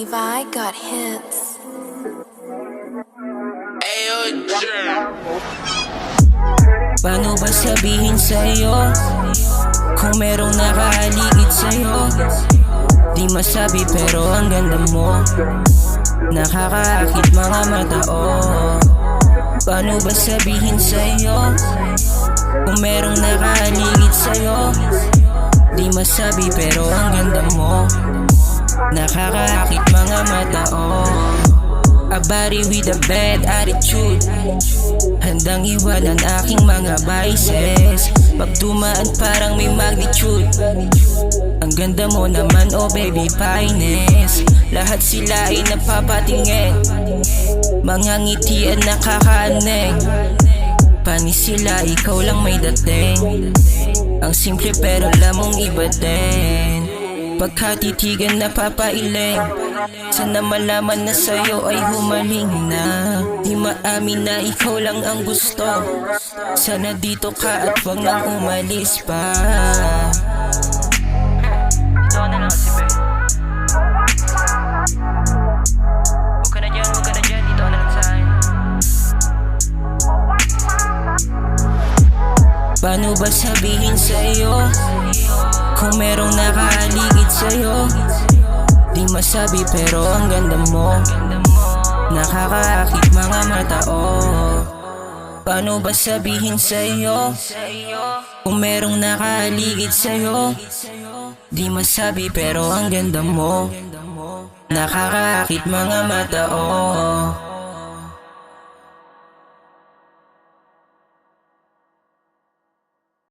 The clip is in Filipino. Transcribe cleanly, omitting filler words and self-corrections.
Levi got hits. Paano ba sabihin sa'yo kung merong nakahaligid sa'yo? Di masabi pero ang ganda mo, nakakaakit mga mata, oh. Paano ba sabihin sa'yo kung merong nakahaligid sa'yo? Di masabi pero ang ganda mo, nakakaakit mga mata, oh. A body with a bad attitude, handang iwanan aking mga vices. Pag dumaan parang may magnitude. Ang ganda mo naman, oh baby, finest. Lahat sila ay napapatingin, mga ngitian nakakaaning. Panis sila, ikaw lang may dating. Ang simple pero lamang iba din. Pagkatitigan napapailing, sana malaman na sa'yo ay humaling na. Di maamin na ikaw lang ang gusto, sana dito ka at wag nang umalis pa. Ito na lang si Be. Huwag ka na dyan, dito na lang sa'yo. Paano ba sabihin sa'yo kung merong nakahaligid sa'yo? Di masabi pero ang ganda mo, nakakaakit mga mata, oh. Paano ba sabihin sa'yo kung merong nakahaligid sa'yo? Di masabi pero ang ganda mo, nakakaakit mga mata, oh.